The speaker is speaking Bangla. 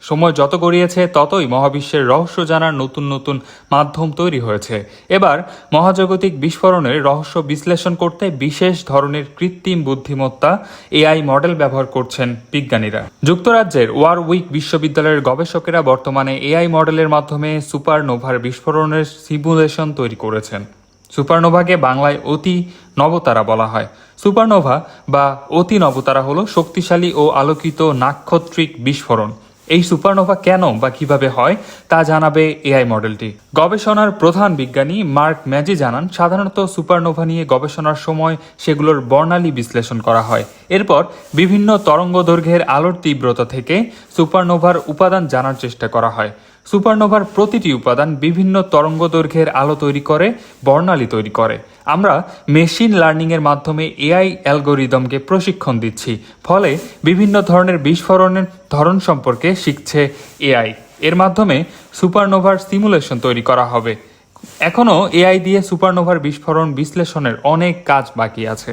সময় যত গড়িয়েছে ততই মহাবিশ্বের রহস্য জানার নতুন নতুন মাধ্যম তৈরি হয়েছে। এবার মহাজাগতিক বিস্ফোরণের রহস্য বিশ্লেষণ করতে বিশেষ ধরনের কৃত্রিম বুদ্ধিমত্তা এআই মডেল ব্যবহার করছেন বিজ্ঞানীরা। যুক্তরাজ্যের ওয়ারউইক বিশ্ববিদ্যালয়ের গবেষকেরা বর্তমানে এআই মডেলের মাধ্যমে সুপারনোভার বিস্ফোরণের সিমুলেশন তৈরি করেছেন। সুপারনোভাকে বাংলায় অতি নবতারা বলা হয়। সুপারনোভা বা অতি নবতারা হলো শক্তিশালী ও আলোকিত নাক্ষত্রিক বিস্ফোরণ। এই সুপারনোভা কেন বা কিভাবে হয় তা জানাবে এআই মডেলটি। গবেষণার প্রধান বিজ্ঞানী মার্ক ম্যাজি জানান, সাধারণত সুপারনোভা নিয়ে গবেষণার সময় সেগুলোর বর্ণালী বিশ্লেষণ করা হয়। এরপর বিভিন্ন তরঙ্গদৈর্ঘ্যের আলোর তীব্রতা থেকে সুপারনোভার উপাদান জানার চেষ্টা করা হয়। সুপারনোভার প্রতিটি উপাদান বিভিন্ন তরঙ্গদৈর্ঘ্যের আলো তৈরি করে, বর্ণালী তৈরি করে। আমরা মেশিন লার্নিংয়ের মাধ্যমে এআই অ্যালগোরিদমকে প্রশিক্ষণ দিচ্ছি, ফলে বিভিন্ন ধরনের বিস্ফোরণের ধরন সম্পর্কে শিখছে এআই। এর মাধ্যমে সুপারনোভার সিমুলেশন তৈরি করা হবে। এখনও এআই দিয়ে সুপারনোভার বিস্ফোরণ বিশ্লেষণের অনেক কাজ বাকি আছে।